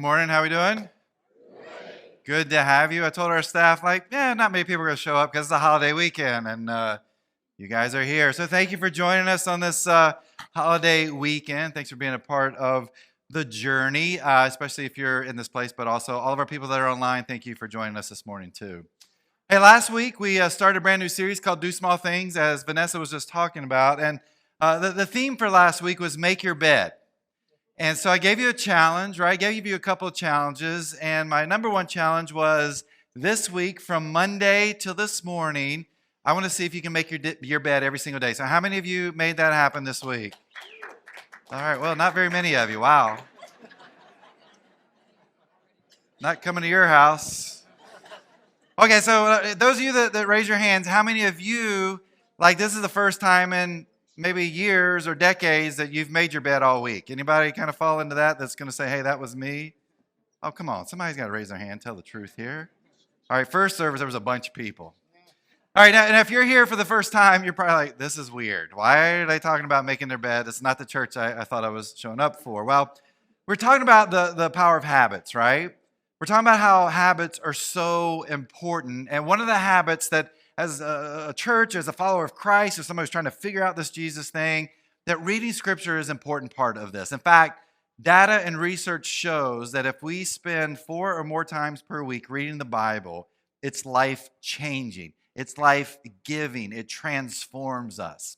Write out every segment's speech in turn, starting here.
Good morning. How we doing? Good to have you. I told our staff, not many people are going to show up because it's a holiday weekend, and you guys are here. So thank you for joining us on this holiday weekend. Thanks for being a part of the journey, especially if you're in this place, but also all of our people that are online. Thank you for joining us this morning too. Hey, last week we started a brand new series called Do Small Things, as Vanessa was just talking about, and the theme for last week was Make Your Bed. And so I gave you a challenge, right? I gave you a couple of challenges, and my number one challenge was this week from Monday till this morning, I want to see if you can make your bed every single day. So how many of you made that happen this week? All right, well, not very many of you. Wow. Not coming to your house. Okay, so those of you that raise your hands, how many of you, this is the first time in maybe years or decades that you've made your bed all week? Anybody kind of fall into that's going to say, hey, that was me? Oh, come on. Somebody's got to raise their hand, tell the truth here. All right, first service, there was a bunch of people. All right, now, and if you're here for the first time, you're probably like, this is weird. Why are they talking about making their bed? It's not the church I thought I was showing up for. Well, we're talking about the power of habits, right? We're talking about how habits are so important. And one of the habits that as a church, as a follower of Christ, as somebody who's trying to figure out this Jesus thing, that reading Scripture is an important part of this. In fact, data and research shows that if we spend 4 or more times per week reading the Bible, it's life-changing. It's life-giving. It transforms us.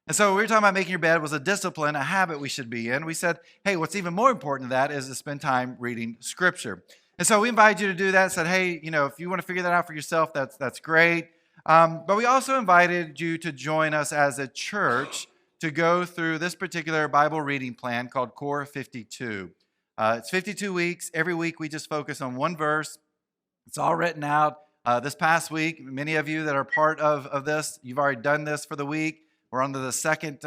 And so we were talking about making your bed was a discipline, a habit we should be in. We said, hey, what's even more important than that is to spend time reading Scripture. And so we invited you to do that. Said, hey, if you want to figure that out for yourself, that's great. But we also invited you to join us as a church to go through this particular Bible reading plan called Core 52. It's 52 weeks. Every week we just focus on one verse. It's all written out. This past week, many of you that are part of this, you've already done this for the week. We're on to the second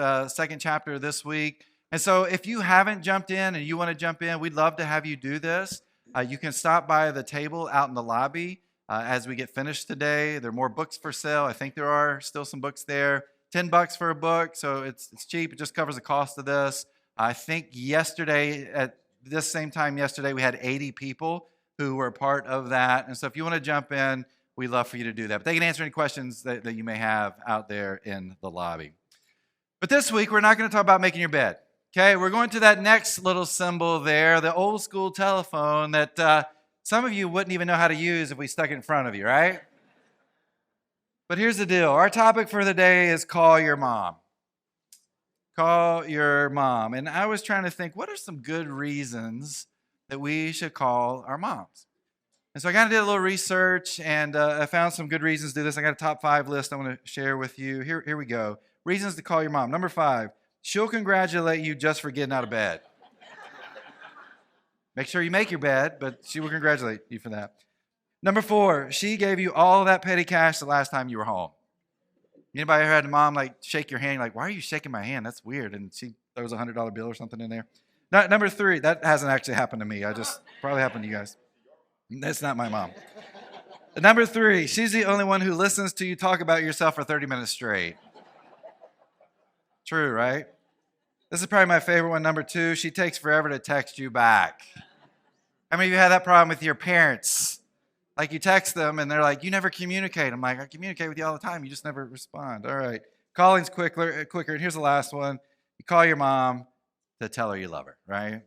chapter this week. And so if you haven't jumped in and you want to jump in, we'd love to have you do this. You can stop by the table out in the lobby. As we get finished today, there are more books for sale. I think there are still some books there. $10 for a book, so it's cheap. It just covers the cost of this. I think yesterday, at this same time yesterday, we had 80 people who were a part of that. And so if you want to jump in, we'd love for you to do that. But they can answer any questions that you may have out there in the lobby. But this week, we're not going to talk about making your bed. Okay, we're going to that next little symbol there, the old school telephone that some of you wouldn't even know how to use if we stuck it in front of you, right? But here's the deal. Our topic for the day is call your mom. Call your mom. And I was trying to think, what are some good reasons that we should call our moms? And so I kind of did a little research, and I found some good reasons to do this. I got a top 5 list I want to share with you. Here we go. Reasons to call your mom. Number 5, she'll congratulate you just for getting out of bed. Make sure you make your bed, but she will congratulate you for that. Number 4, she gave you all that petty cash the last time you were home. Anybody ever had a mom shake your hand, why are you shaking my hand? That's weird. And she throws a $100 bill or something in there. Number 3, that hasn't actually happened to me. Probably happened to you guys. That's not my mom. Number 3, she's the only one who listens to you talk about yourself for 30 minutes straight. True, right? This is probably my favorite one. Number 2, she takes forever to text you back. How many of you had that problem with your parents? You text them and they're like, you never communicate. I'm like, I communicate with you all the time. You just never respond. All right. Calling's quicker. And here's the last one. You call your mom to tell her you love her, right?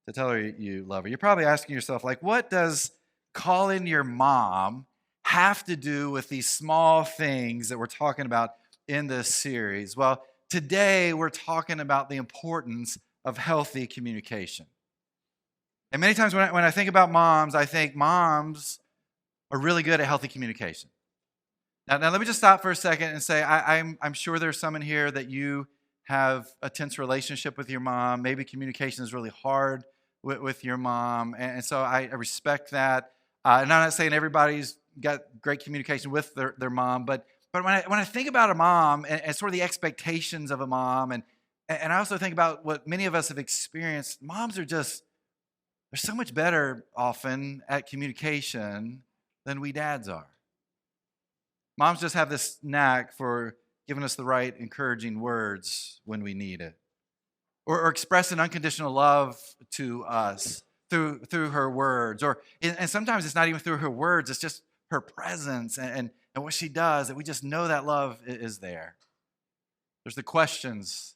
To tell her you love her. You're probably asking yourself, what does calling your mom have to do with these small things that we're talking about in this series? Well, today we're talking about the importance of healthy communication. And many times when I think about moms, I think moms are really good at healthy communication. Now let me just stop for a second and say I'm sure there's some in here that you have a tense relationship with your mom. Maybe communication is really hard with your mom. And so I respect that. And I'm not saying everybody's got great communication with their mom, but when I think about a mom and sort of the expectations of a mom, and I also think about what many of us have experienced, moms are they're so much better often at communication than we dads are. Moms just have this knack for giving us the right encouraging words when we need it, or expressing unconditional love to us through her words, and sometimes it's not even through her words, it's just her presence and what she does, that we just know that love is there. There's the questions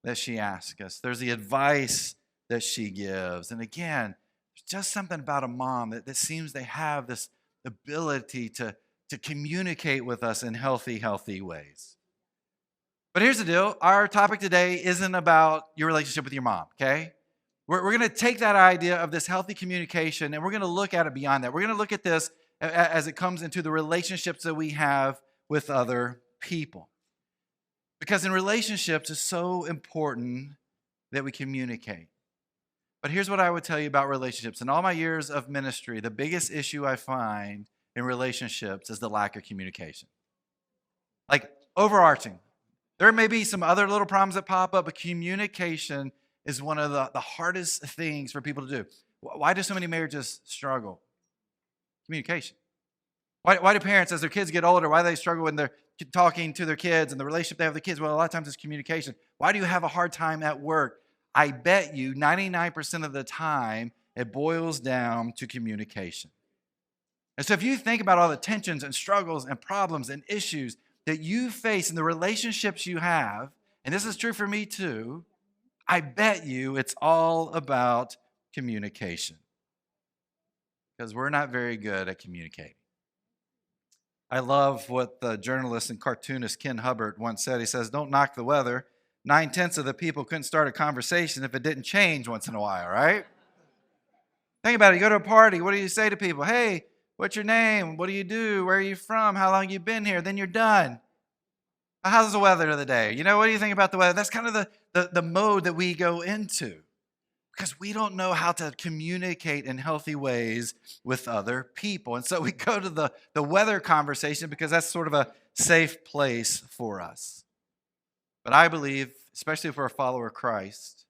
that she asks us. There's the advice that she gives. And again, there's just something about a mom that seems they have this ability to communicate with us in healthy ways. But here's the deal. Our topic today isn't about your relationship with your mom, okay? We're going to take that idea of this healthy communication and we're going to look at it beyond that. We're going to look at this as it comes into the relationships that we have with other people. Because in relationships, it's so important that we communicate. But here's what I would tell you about relationships. In all my years of ministry, the biggest issue I find in relationships is the lack of communication. Like overarching. There may be some other little problems that pop up, but communication is one of the hardest things for people to do. Why do so many marriages struggle? Communication. Why do parents, as their kids get older, why do they struggle when they're talking to their kids and the relationship they have with the kids? Well, a lot of times it's communication. Why do you have a hard time at work? I bet you 99% of the time it boils down to communication. And so if you think about all the tensions and struggles and problems and issues that you face in the relationships you have, and this is true for me too, I bet you it's all about communication. Because we're not very good at communicating. I love what the journalist and cartoonist Ken Hubbard once said. He says, don't knock the weather. 9/10 of the people couldn't start a conversation if it didn't change once in a while, right? Think about it. You go to a party. What do you say to people? Hey, what's your name? What do you do? Where are you from? How long have you been here? Then you're done. How's the weather of the day? What do you think about the weather? That's kind of the mode that we go into. Because we don't know how to communicate in healthy ways with other people. And so we go to the weather conversation because that's sort of a safe place for us. But I believe, especially if we're a follower of Christ,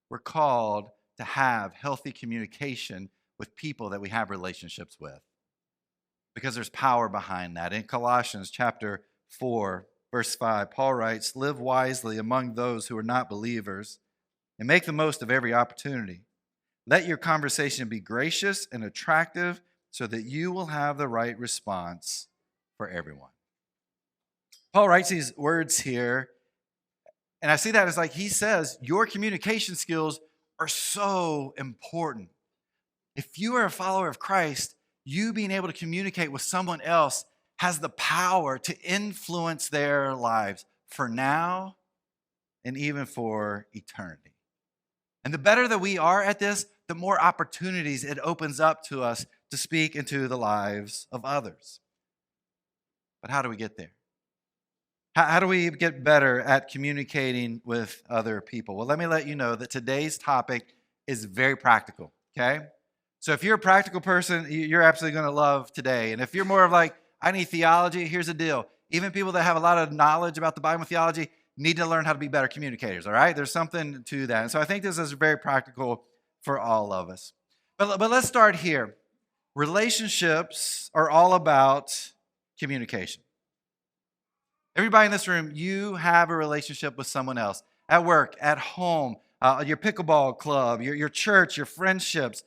we're called to have healthy communication with people that we have relationships with. Because there's power behind that. In Colossians chapter 4, verse 5, Paul writes, live wisely among those who are not believers, and make the most of every opportunity. Let your conversation be gracious and attractive so that you will have the right response for everyone. Paul writes these words here, and I see that as like he says, your communication skills are so important. If you are a follower of Christ, you being able to communicate with someone else has the power to influence their lives for now and even for eternity. And the better that we are at this, the more opportunities it opens up to us to speak into the lives of others. But how do we get there? How do we get better at communicating with other people? Well, let me let you know that today's topic is very practical, okay? So if you're a practical person, you're absolutely going to love today. And if you're more of like, I need theology, here's the deal. Even people that have a lot of knowledge about the Bible and theology need to learn how to be better communicators, all right? There's something to that. And so I think this is very practical for all of us. But let's start here. Relationships are all about communication. Everybody in this room, you have a relationship with someone else. At work, at home, your pickleball club, your church, your friendships.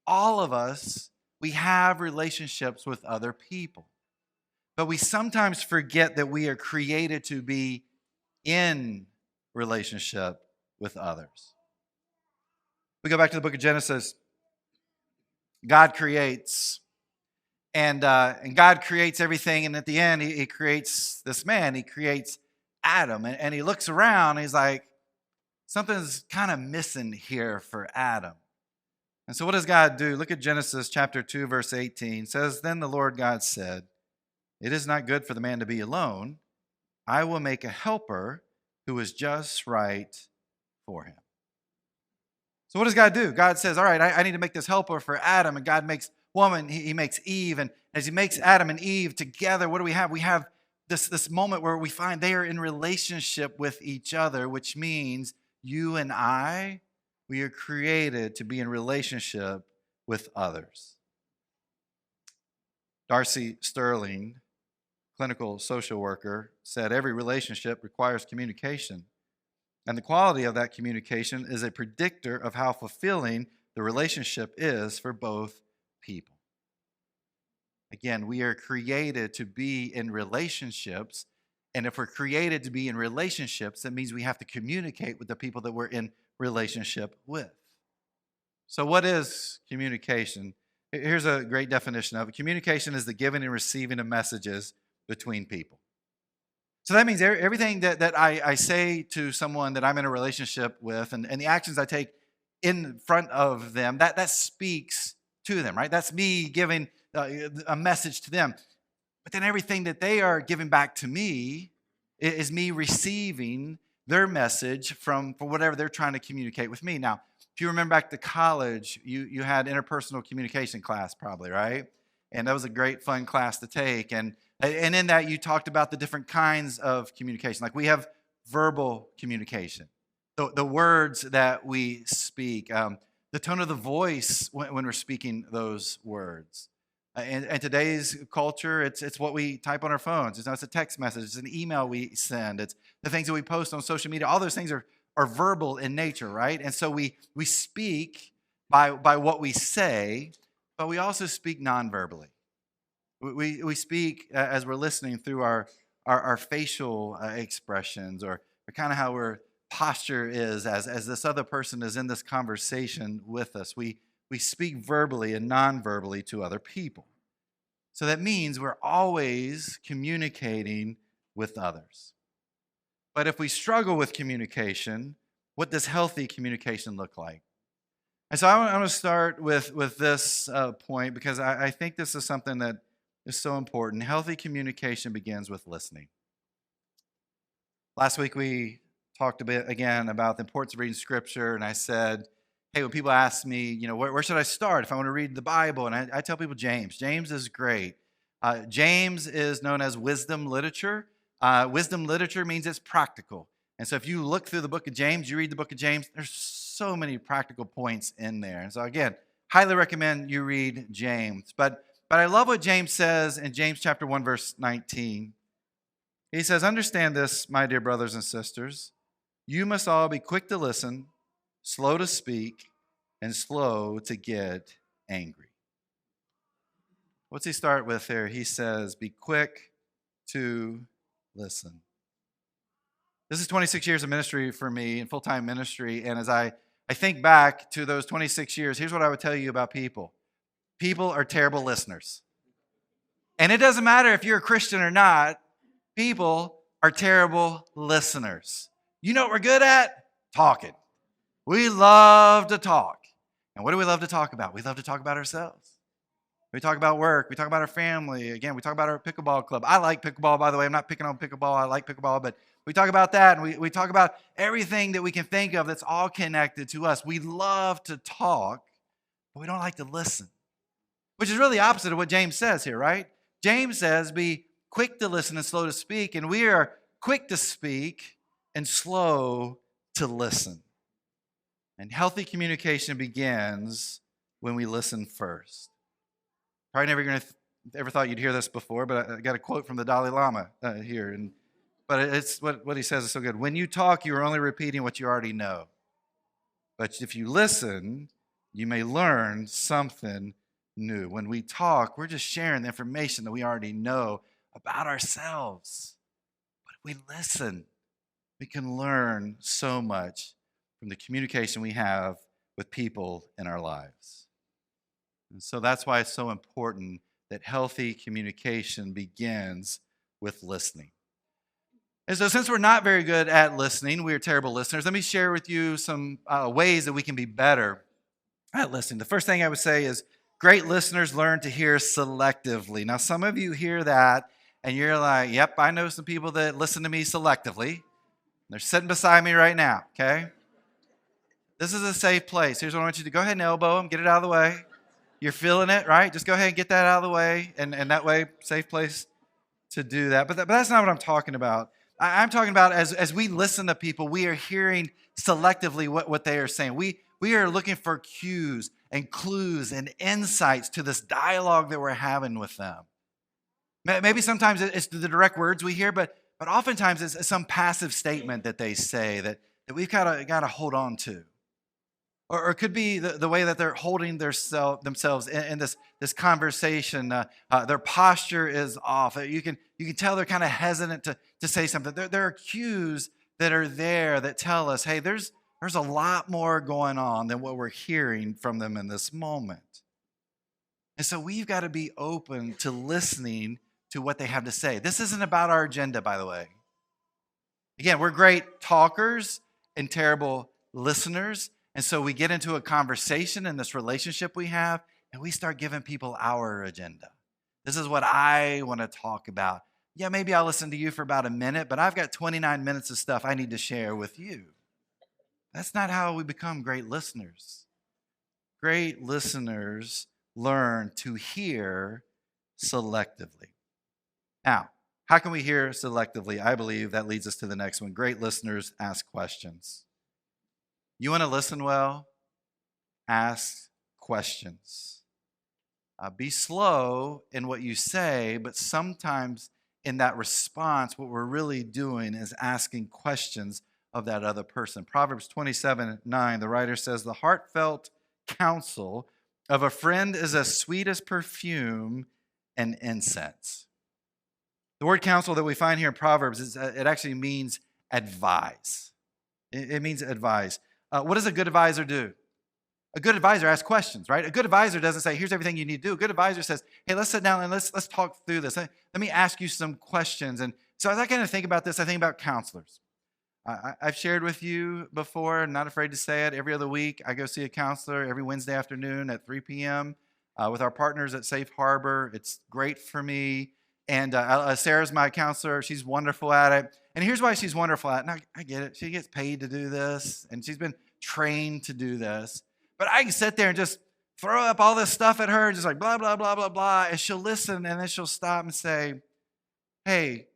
All of us, we have relationships with other people. But we sometimes forget that we are created to be in relationship with others. We go back to the book of Genesis. God creates, and God creates everything, and at the end, he creates this man. He creates Adam, and he looks around, and he's like, something's kind of missing here for Adam. And so what does God do? Look at Genesis chapter 2, verse 18. It says, then the Lord God said, it is not good for the man to be alone. I will make a helper who is just right for him. So what does God do? God says, all right, I need to make this helper for Adam. And God makes woman, he makes Eve. And as he makes Adam and Eve together, what do we have? We have this moment where we find they are in relationship with each other, which means you and I, we are created to be in relationship with others. Darcy Sterling, clinical social worker, said every relationship requires communication. And the quality of that communication is a predictor of how fulfilling the relationship is for both people. Again, we are created to be in relationships. And if we're created to be in relationships, that means we have to communicate with the people that we're in relationship with. So, what is communication? Here's a great definition of it. Communication is the giving and receiving of messages between people. So that means everything that I say to someone that I'm in a relationship with and the actions I take in front of them, that speaks to them, right? That's me giving a message to them. But then everything that they are giving back to me is me receiving their message for whatever they're trying to communicate with me. Now, if you remember back to college, you had interpersonal communication class probably, right? And that was a great fun class to take. And in that you talked about the different kinds of communication. Like we have verbal communication, the words that we speak, the tone of the voice when we're speaking those words. In today's culture, it's what we type on our phones. It's a text message. It's an email we send. It's the things that we post on social media. All those things are verbal in nature, right? And so we speak by what we say, but we also speak non-verbally. We speak as we're listening through our facial expressions or kind of how our posture is as this other person is in this conversation with us. We speak verbally and non-verbally to other people. So that means we're always communicating with others. But if we struggle with communication, what does healthy communication look like? And so I want to start with this point because I think this is something that is so important. Healthy communication begins with listening. Last week we talked a bit again about the importance of reading Scripture, and I said, hey, when people ask me, where should I start if I want to read the Bible? And I tell people James. James is great. James is known as wisdom literature. Wisdom literature means it's practical. And so if you look through the book of James, you read the book of James, there's so many practical points in there. And so again, highly recommend you read James. But I love what James says in James chapter 1, verse 19. He says, understand this, my dear brothers and sisters. You must all be quick to listen, slow to speak, and slow to get angry. What's he start with here? He says, be quick to listen. This is 26 years of ministry for me, in full-time ministry, and as I think back to those 26 years, here's what I would tell you about people. People are terrible listeners. And it doesn't matter if you're a Christian or not, people are terrible listeners. You know what we're good at? Talking. We love to talk. And what do we love to talk about? We love to talk about ourselves. We talk about work. We talk about our family. Again, we talk about our pickleball club. I like pickleball, by the way. I'm not picking on pickleball. I like pickleball, but we talk about that, and we talk about everything that we can think of that's all connected to us. We love to talk, but we don't like to listen, which is really opposite of what James says here, right? James says, be quick to listen and slow to speak, and we are quick to speak and slow to listen. And healthy communication begins when we listen first. Probably never ever thought you'd hear this before, but I got a quote from the Dalai Lama here. But it's what he says is so good. When you talk, you are only repeating what you already know. But if you listen, you may learn something new. When we talk, we're just sharing the information that we already know about ourselves. But if we listen, we can learn so much from the communication we have with people in our lives. And so that's why it's so important that healthy communication begins with listening. And so since we're not very good at listening, we are terrible listeners, let me share with you some ways that we can be better at listening. The first thing I would say is great listeners learn to hear selectively. Now, some of you hear that and you're like, yep, I know some people that listen to me selectively. They're sitting beside me right now, okay? This is a safe place. Here's what I want you to do. Go ahead and elbow them, get it out of the way. You're feeling it, right? Just go ahead and get that out of the way. And that way, safe place to do that. But that's not what I'm talking about. I'm talking about as we listen to people, we are hearing selectively what they are saying. We are looking for cues and clues and insights to this dialogue that we're having with them. Maybe sometimes it's the direct words we hear, but oftentimes it's some passive statement that they say that we've got to hold on to. Or it could be the way that they're holding themselves in this conversation. Their posture is off. You can tell they're kind of hesitant to say something. There are cues that are there that tell us, hey, there's a lot more going on than what we're hearing from them in this moment. And so we've got to be open to listening to what they have to say. This isn't about our agenda, by the way. Again, we're great talkers and terrible listeners. And so we get into a conversation in this relationship we have, and we start giving people our agenda. This is what I want to talk about. Yeah, maybe I'll listen to you for about a minute, but I've got 29 minutes of stuff I need to share with you. That's not how we become great listeners. Great listeners learn to hear selectively. Now, how can we hear selectively? I believe that leads us to the next one. Great listeners ask questions. You want to listen well? Ask questions. Be slow in what you say, but sometimes in that response, what we're really doing is asking questions of that other person. Proverbs 27:9, the writer says, "The heartfelt counsel of a friend is as sweet as perfume and incense." The word counsel that we find here in Proverbs, it actually means advise. It means advise. What does a good advisor do? A good advisor asks questions, right? A good advisor doesn't say, here's everything you need to do. A good advisor says, hey, let's sit down and let's talk through this. Let me ask you some questions. And so as I kind of think about this, I think about counselors. I've shared with you before, I'm not afraid to say it, every other week I go see a counselor every Wednesday afternoon at 3 p.m. With our partners at Safe Harbor. It's great for me. And Sarah's my counselor. She's wonderful at it. And here's why she's wonderful at it. And I get it. She gets paid to do this, and she's been trained to do this. But I can sit there and just throw up all this stuff at her, just like blah, blah, blah, blah, blah. And she'll listen, and then she'll stop and say, hey,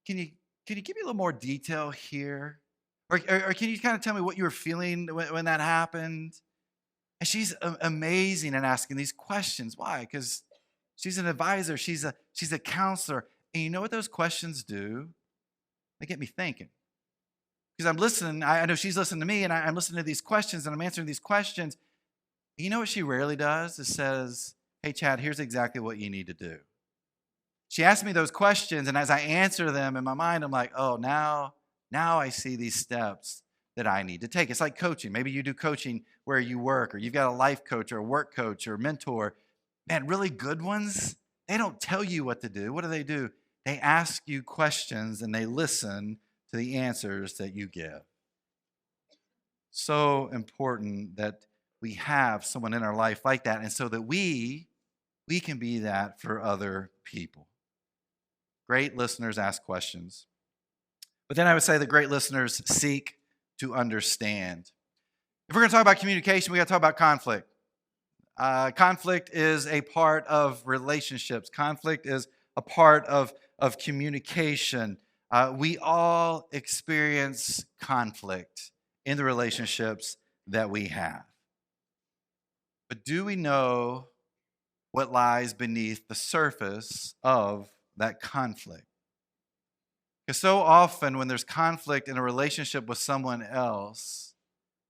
can you give me a little more detail here? Or can you kind of tell me what you were feeling when that happened? And she's amazing at asking these questions. Why? Because she's an advisor. She's a counselor. And you know what those questions do? They get me thinking. Because I'm listening. I know she's listening to me, and I'm listening to these questions, and I'm answering these questions. And you know what she rarely does? It says, hey, Chad, here's exactly what you need to do. She asks me those questions, and as I answer them in my mind, I'm like, oh, now I see these steps that I need to take. It's like coaching. Maybe you do coaching where you work, or you've got a life coach or a work coach or mentor. Man, really good ones, they don't tell you what to do. What do? They ask you questions, and they listen to the answers that you give. So important that we have someone in our life like that, and so that we can be that for other people. Great listeners ask questions. But then I would say that great listeners seek to understand. If we're going to talk about communication, we got to talk about conflict. Conflict is a part of relationships. Conflict is a part of communication. We all experience conflict in the relationships that we have. But do we know what lies beneath the surface of that conflict? Because so often when there's conflict in a relationship with someone else,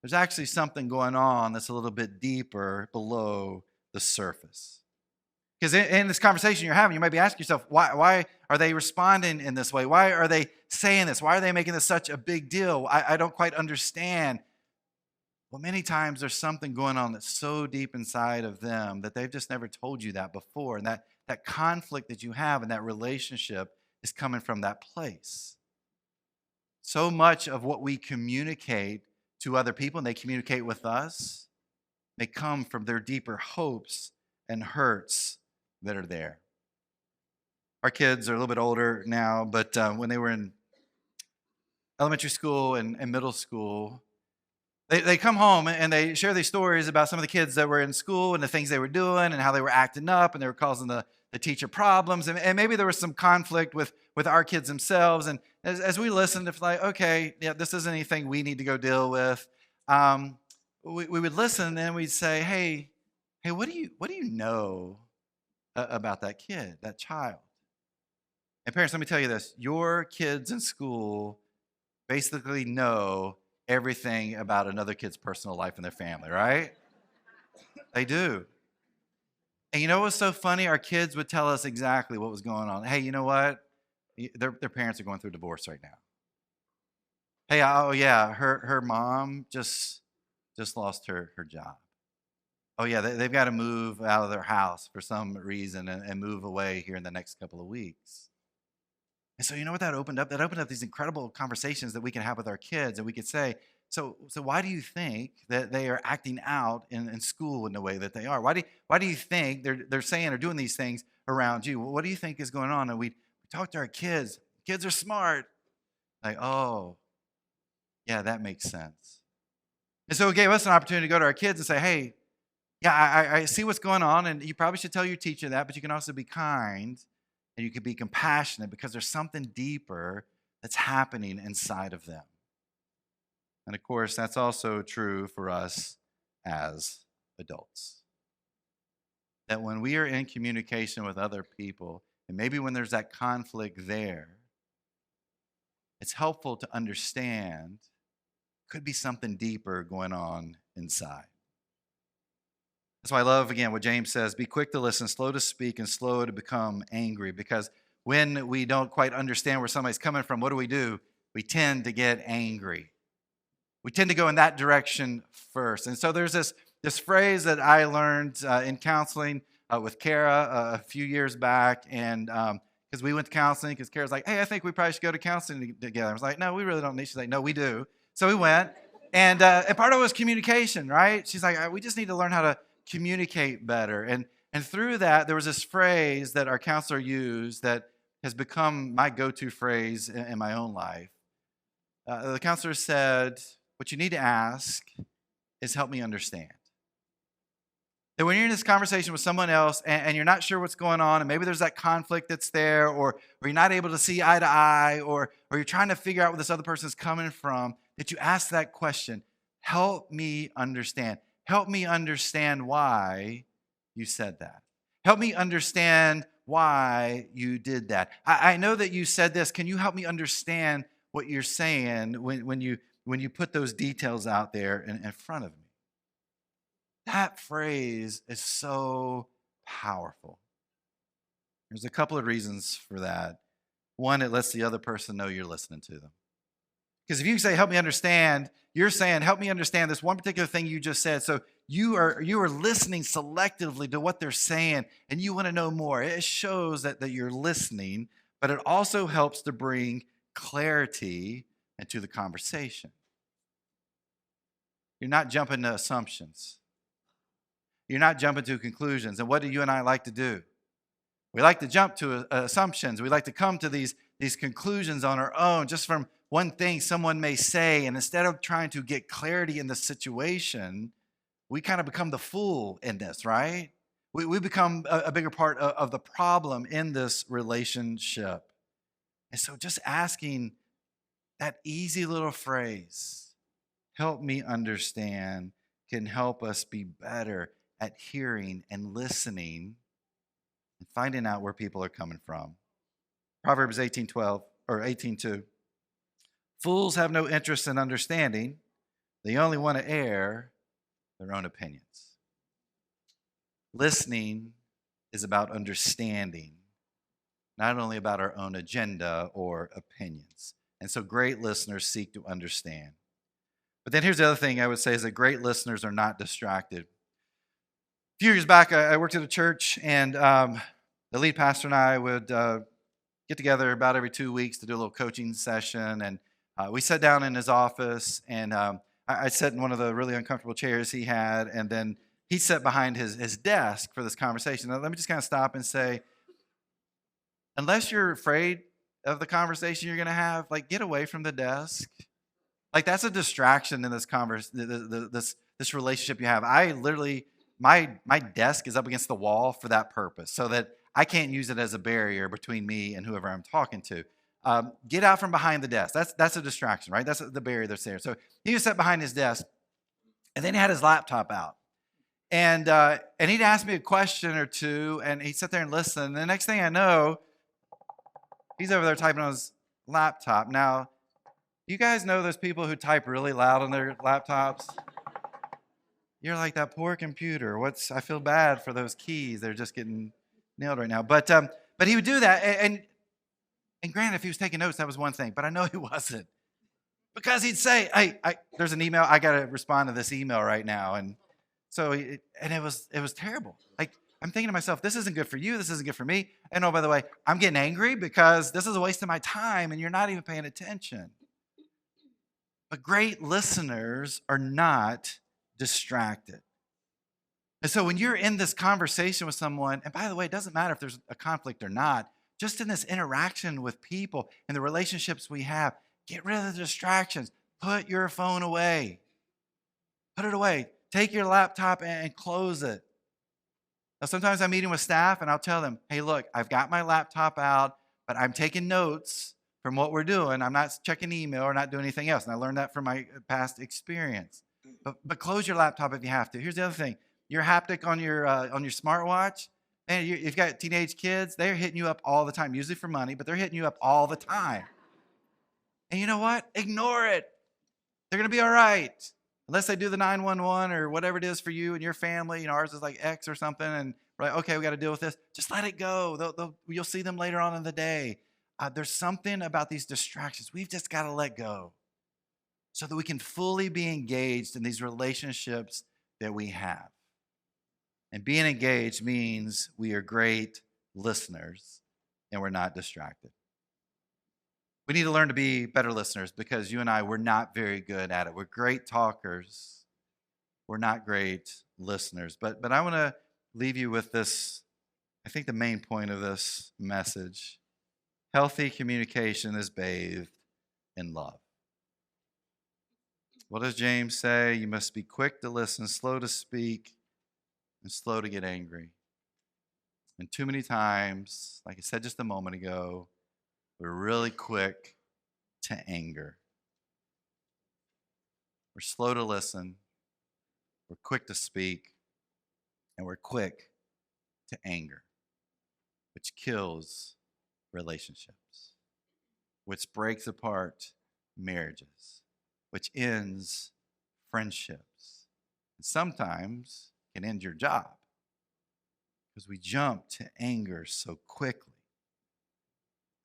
there's actually something going on that's a little bit deeper below the surface. Because in this conversation you're having, you might be asking yourself, why are they responding in this way? Why are they saying this? Why are they making this such a big deal? I don't quite understand. Well, many times there's something going on that's so deep inside of them that they've just never told you that before. And that conflict that you have in that relationship is coming from that place. So much of what we communicate to other people, and they communicate with us, may come from their deeper hopes and hurts that are there. Our kids are a little bit older now, but when they were in elementary school and middle school, they come home and they share these stories about some of the kids that were in school and the things they were doing and how they were acting up and they were causing the teacher problems. And maybe there was some conflict with our kids themselves. And as we listened, it's like, okay, yeah, this isn't anything we need to go deal with. We would listen and then we'd say, hey, what do you know about that kid, that child? And parents, let me tell you this. Your kids in school basically know everything about another kid's personal life and their family, right? They do. And you know what's so funny? Our kids would tell us exactly what was going on. Hey, you know what? Their parents are going through divorce right now. Hey, oh yeah, her mom just lost her job. Oh yeah, they've got to move out of their house for some reason and move away here in the next couple of weeks. And so you know what that opened up? That opened up these incredible conversations that we can have with our kids, and we could say, so why do you think that they are acting out in school in the way that they are? Why do you think they're saying or doing these things around you? What do you think is going on? And we talk to our kids. Kids are smart. Like, oh, yeah, that makes sense. And so it gave us an opportunity to go to our kids and say, hey, yeah, I see what's going on, and you probably should tell your teacher that, but you can also be kind and you can be compassionate because there's something deeper that's happening inside of them. And of course, that's also true for us as adults. That when we are in communication with other people, and maybe when there's that conflict there, it's helpful to understand could be something deeper going on inside. That's why I love, again, what James says, be quick to listen, slow to speak, and slow to become angry. Because when we don't quite understand where somebody's coming from, what do? We tend to get angry. We tend to go in that direction first. And so there's this phrase that I learned in counseling with Kara a few years back. And because we went to counseling, because Kara's like, hey, I think we probably should go to counseling together. I was like, no, we really don't need. She's like, no, we do. So we went. And part of it was communication, right? She's like, we just need to learn how to communicate better. And through that, there was this phrase that our counselor used that has become my go-to phrase in my own life. The counselor said, what you need to ask is help me understand. That when you're in this conversation with someone else and you're not sure what's going on, and maybe there's that conflict that's there, or you're not able to see eye to eye, or you're trying to figure out where this other person's coming from, that you ask that question, help me understand. Help me understand why you said that. Help me understand why you did that. I know that you said this. Can you help me understand what you're saying when you put those details out there in front of me? That phrase is so powerful. There's a couple of reasons for that. One, it lets the other person know you're listening to them. Because if you say, help me understand, you're saying, help me understand this one particular thing you just said. So you are listening selectively to what they're saying, and you want to know more. It shows that you're listening, but it also helps to bring clarity into the conversation. You're not jumping to assumptions. You're not jumping to conclusions. And what do you and I like to do? We like to jump to assumptions. We like to come to these conclusions on our own just from one thing someone may say. And instead of trying to get clarity in the situation, we kind of become the fool in this, right? We become a bigger part of the problem in this relationship. And so just asking that easy little phrase, help me understand, can help us be better at hearing and listening and finding out where people are coming from. Proverbs 18:12 or 18:2. Fools have no interest in understanding. They only want to air their own opinions. Listening is about understanding, not only about our own agenda or opinions. And so great listeners seek to understand. But then here's the other thing I would say is that great listeners are not distracted. A few years back, I worked at a church, and the lead pastor and I would get together about every 2 weeks to do a little coaching session. And we sat down in his office, and I sat in one of the really uncomfortable chairs he had, and then he sat behind his desk for this conversation. Now, let me just kind of stop and say, unless you're afraid of the conversation you're going to have, like, get away from the desk. Like, that's a distraction in this this relationship you have. I literally, my desk is up against the wall for that purpose, so that I can't use it as a barrier between me and whoever I'm talking to. Get out from behind the desk. That's a distraction, right? That's the barrier that's there. So he was sat behind his desk, and then he had his laptop out. And he'd ask me a question or two, and he'd sit there and listen. And the next thing I know, he's over there typing on his laptop. Now, You guys know those people who type really loud on their laptops? You're like that poor computer. I feel bad for those keys. They're just getting nailed right now. But he would do that. And granted, if he was taking notes, that was one thing. But I know he wasn't. Because he'd say, hey, there's an email. I got to respond to this email right now. And so, it was terrible. Like, I'm thinking to myself, this isn't good for you. This isn't good for me. And oh, by the way, I'm getting angry because this is a waste of my time and you're not even paying attention. But great listeners are not distracted. And so when you're in this conversation with someone, and by the way, it doesn't matter if there's a conflict or not, just in this interaction with people and the relationships we have, get rid of the distractions. Put your phone away. Put it away. Take your laptop and close it. Now, sometimes I'm meeting with staff and I'll tell them, hey, look, I've got my laptop out, but I'm taking notes from what we're doing. I'm not checking email or not doing anything else. And I learned that from my past experience. But close your laptop if you have to. Here's the other thing. Your haptic on your smartwatch, and you've got teenage kids, they're hitting you up all the time, usually for money, but they're hitting you up all the time. And you know what? Ignore it. They're going to be all right. Unless they do the 911 or whatever it is for you and your family. You know, ours is like X or something. And we're like, okay, we got to deal with this. Just let it go. You'll see them later on in the day. There's something about these distractions. We've just got to let go so that we can fully be engaged in these relationships that we have. And being engaged means we are great listeners and we're not distracted. We need to learn to be better listeners because you and I, we're not very good at it. We're great talkers. We're not great listeners. But I want to leave you with this, I think the main point of this message. Healthy communication is bathed in love. What does James say? You must be quick to listen, slow to speak, and slow to get angry. And too many times, like I said just a moment ago, we're really quick to anger. We're slow to listen, we're quick to speak, and we're quick to anger, which kills relationships, which breaks apart marriages, which ends friendships, and sometimes can end your job because we jump to anger so quickly.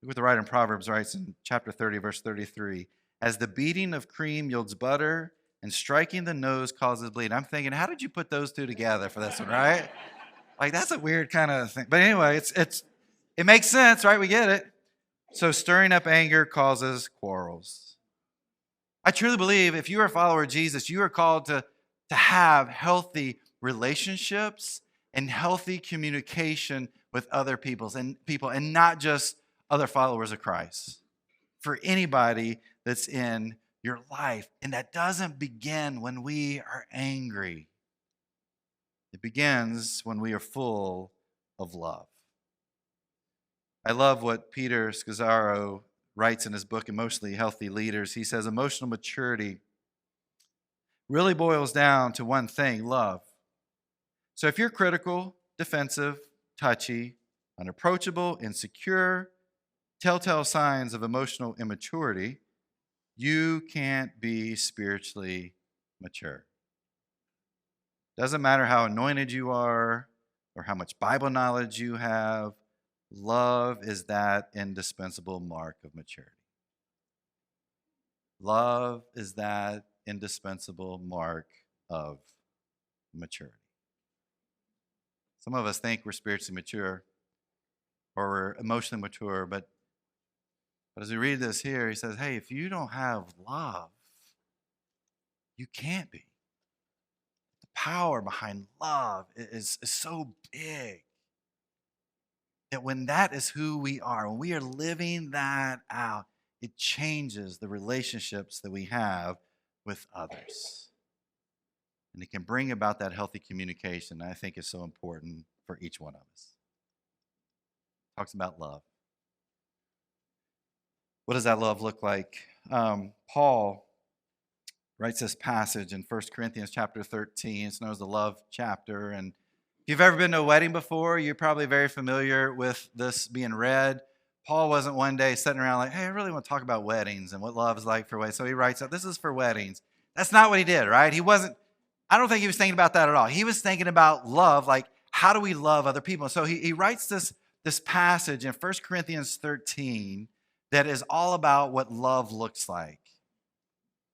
Look what the writer in Proverbs writes in chapter 30, verse 33. As the beating of cream yields butter and striking the nose causes bleed. I'm thinking, how did you put those two together for this one, right? Like, that's a weird kind of thing. But anyway, it makes sense, right? We get it. So stirring up anger causes quarrels. I truly believe if you are a follower of Jesus, you are called to have healthy relationships and healthy communication with other people and not just other followers of Christ. For anybody that's in your life. And that doesn't begin when we are angry. It begins when we are full of love. I love what Peter Scazzaro writes in his book, Emotionally Healthy Leaders. He says, emotional maturity really boils down to one thing, love. So if you're critical, defensive, touchy, unapproachable, insecure, telltale signs of emotional immaturity, you can't be spiritually mature. Doesn't matter how anointed you are or how much Bible knowledge you have, love is that indispensable mark of maturity. Love is that indispensable mark of maturity. Some of us think we're spiritually mature or we're emotionally mature, but as we read this here, he says, hey, if you don't have love, you can't be. The power behind love is so big that when that is who we are, when we are living that out, it changes the relationships that we have with others. And it can bring about that healthy communication that I think is so important for each one of us. Talks about love. What does that love look like? Paul writes this passage in 1 Corinthians chapter 13. It's known as the love chapter. And if you've ever been to a wedding before, you're probably very familiar with this being read. Paul wasn't one day sitting around like, hey, I really want to talk about weddings and what love is like for weddings. So he writes out, this is for weddings. That's not what he did, right? I don't think he was thinking about that at all. He was thinking about love, like how do we love other people? So he writes this passage in 1 Corinthians 13 that is all about what love looks like.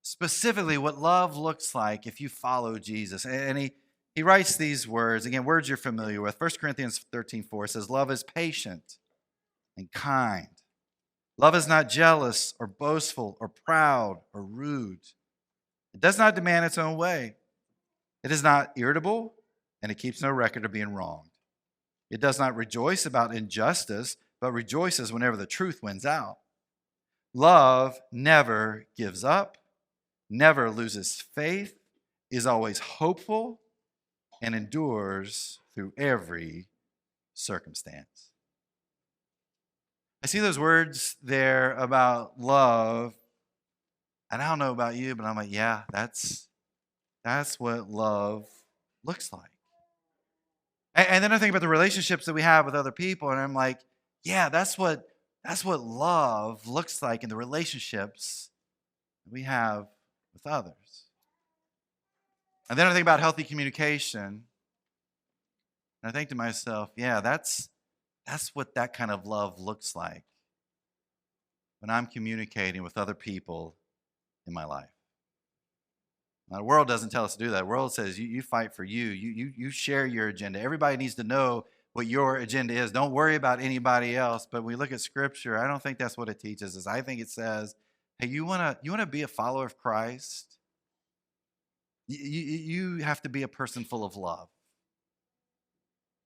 Specifically, what love looks like if you follow Jesus. And he writes these words, again, words you're familiar with. 1 Corinthians 13:4 says, love is patient and kind. Love is not jealous or boastful or proud or rude. It does not demand its own way. It is not irritable, and it keeps no record of being wronged. It does not rejoice about injustice, but rejoices whenever the truth wins out. Love never gives up, never loses faith, is always hopeful, and endures through every circumstance. I see those words there about love, and I don't know about you, but I'm like, yeah, that's what love looks like. And then I think about the relationships that we have with other people, and I'm like, yeah, that's what love looks like in the relationships that we have with others. And then I think about healthy communication, and I think to myself, yeah, that's what that kind of love looks like when I'm communicating with other people in my life. Now, the world doesn't tell us to do that. The world says you fight for you. You share your agenda. Everybody needs to know what your agenda is. Don't worry about anybody else. But when we look at Scripture, I don't think that's what it teaches us. I think it says, hey, you wanna be a follower of Christ? You have to be a person full of love.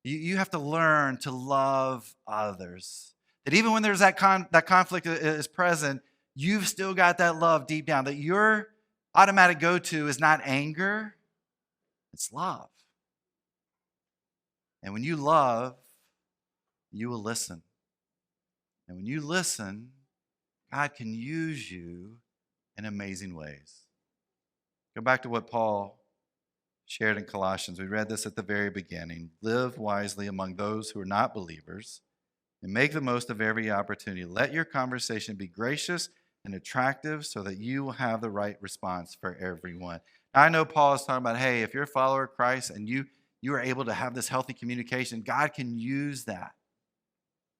You have to learn to love others. That even when there's that conflict is present, you've still got that love deep down. That your automatic go-to is not anger, it's love. And when you love, you will listen. And when you listen, God can use you in amazing ways. Go back to what Paul shared in Colossians. We read this at the very beginning. Live wisely among those who are not believers and make the most of every opportunity. Let your conversation be gracious and attractive so that you will have the right response for everyone. Now, I know Paul is talking about, hey, if you're a follower of Christ and you are able to have this healthy communication, God can use that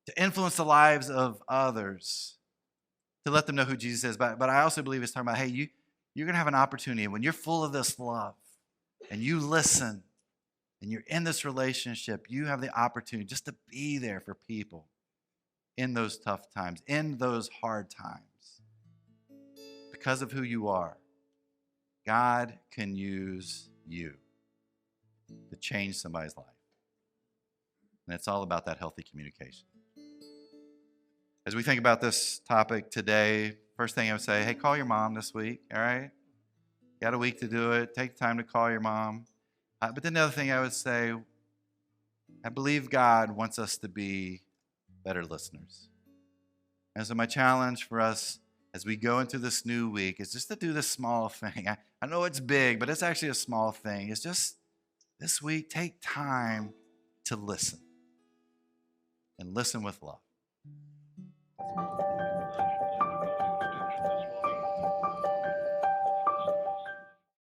to influence the lives of others, to let them know who Jesus is. But I also believe it's talking about, hey, you're going to have an opportunity when you're full of this love and you listen and you're in this relationship, you have the opportunity just to be there for people in those tough times, in those hard times. Because of who you are, God can use you to change somebody's life. And it's all about that healthy communication. As we think about this topic today, first thing I would say, hey, call your mom this week, all right? You got a week to do it. Take time to call your mom. But then the other thing I would say, I believe God wants us to be better listeners. And so my challenge for us as we go into this new week is just to do this small thing. I know it's big, but it's actually a small thing. It's just this week, take time to listen and listen with love.